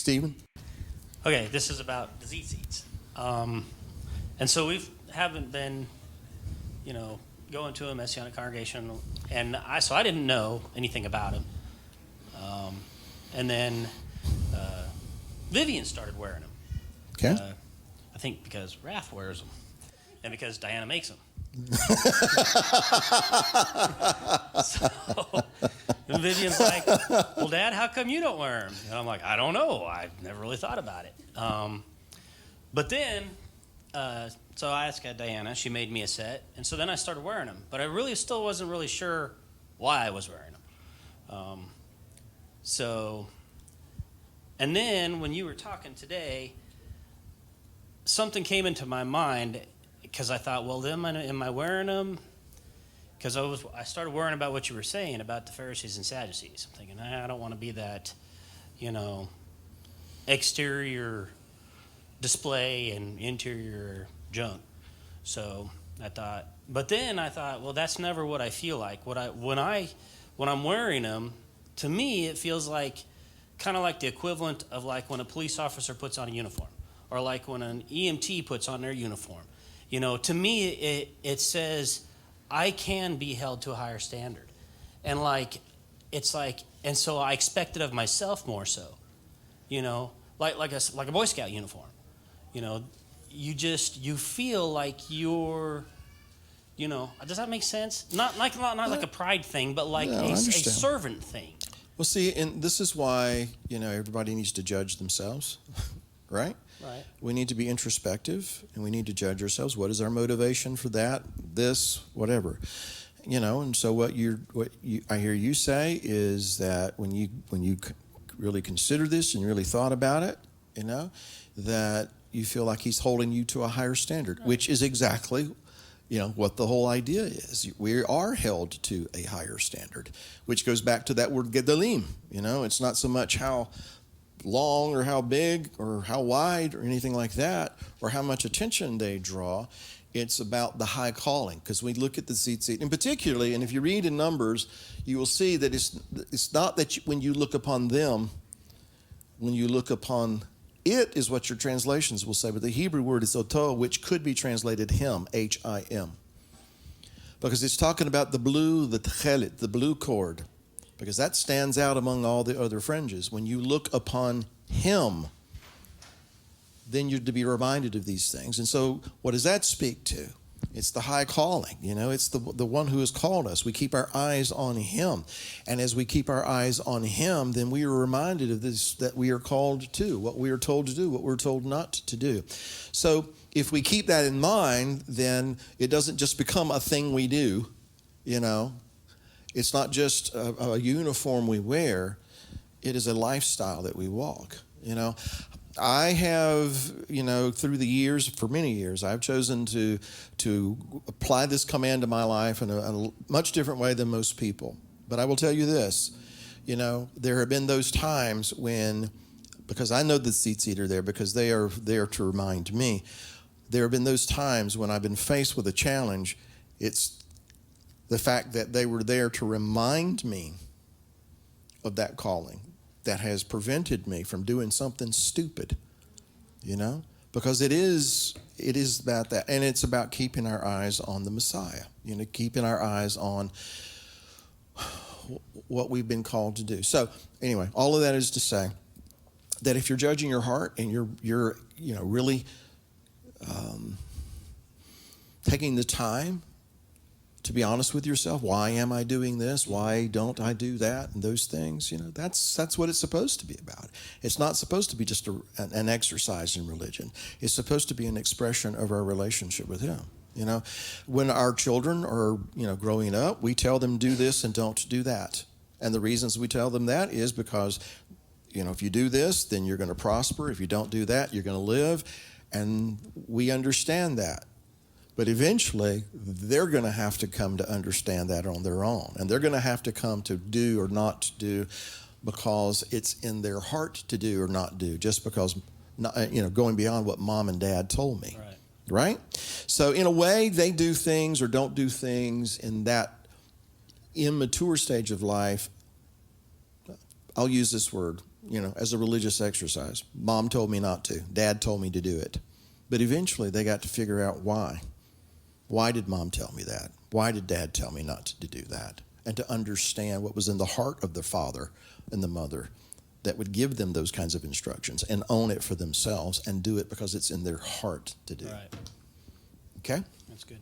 Stephen? Okay, this is about the Tzitzits. And so we haven't been, going to a Messianic congregation, and I didn't know anything about him. And then Vivian started wearing them. Okay. I think because Raph wears them, and because Diana makes them. So and Vivian's like, "Well, Dad, how come you don't wear them?" And I'm like, "I don't know. I've never really thought about it." But then, so I asked Diana. She made me a set, and so then I started wearing them. But I really still wasn't really sure why I was wearing them. And then when you were talking today, something came into my mind because I thought, well, am I wearing them? Because I started worrying about what you were saying about the Pharisees and Sadducees. I'm thinking, I don't want to be that, exterior display and interior junk. So but then I thought, well, that's never what I feel like. When I'm wearing them, to me, it feels like kind of like the equivalent of like when a police officer puts on a uniform, or like when an EMT puts on their uniform. To me, it says I can be held to a higher standard, and and so I expect it of myself more so. Like a Boy Scout uniform. You feel like you're. Does that make sense? Not like a pride thing, but like a servant thing. Well, see, and this is why, everybody needs to judge themselves, right? Right. We need to be introspective, and we need to judge ourselves. What is our motivation for that, this, whatever? And so what I hear you say is that when you really consider this and really thought about it, that you feel like he's holding you to a higher standard, right. Which is exactly what the whole idea is. We are held to a higher standard, which goes back to that word gedalim. It's not so much how long or how big or how wide or anything like that, or how much attention they draw. It's about the high calling, because we look at the tzitzit, and particularly, and if you read in Numbers, you will see that it's not that when you look upon them, when you look upon it is what your translations will say, but the Hebrew word is oto, which could be translated him, H-I-M. Because it's talking about the blue, the tchelet, the blue cord, because that stands out among all the other fringes. When you look upon him, then you're to be reminded of these things. And so what does that speak to? It's the high calling, it's the one who has called us. We keep our eyes on him. And as we keep our eyes on him, then we are reminded of this, that we are called to, what we are told to do, what we're told not to do. So if we keep that in mind, then it doesn't just become a thing we do, It's not just a uniform we wear. It is a lifestyle that we walk, I have, through the years, for many years, I've chosen to apply this command to my life in a much different way than most people. But I will tell you this, there have been those times when, because I know the tzitzit are there, because they are there to remind me. There have been those times when I've been faced with a challenge. It's the fact that they were there to remind me of that calling that has prevented me from doing something stupid, because it is about that. And it's about keeping our eyes on the Messiah, keeping our eyes on what we've been called to do. So anyway, all of that is to say that if you're judging your heart and you're really taking the time to be honest with yourself, why am I doing this? Why don't I do that? And those things, that's what it's supposed to be about. It's not supposed to be just an exercise in religion. It's supposed to be an expression of our relationship with him. When our children are, growing up, we tell them do this and don't do that. And the reasons we tell them that is because, if you do this, then you're going to prosper. If you don't do that, you're going to live. And we understand that. But eventually, they're going to have to come to understand that on their own. And they're going to have to come to do or not to do because it's in their heart to do or not do, just because, going beyond what mom and dad told me. Right? So in a way, they do things or don't do things in that immature stage of life. I'll use this word, as a religious exercise. Mom told me not to. Dad told me to do it. But eventually they got to figure out why. Why did Mom tell me that? Why did Dad tell me not to do that? And to understand what was in the heart of the father and the mother that would give them those kinds of instructions and own it for themselves and do it because it's in their heart to do. Right. Okay? That's good.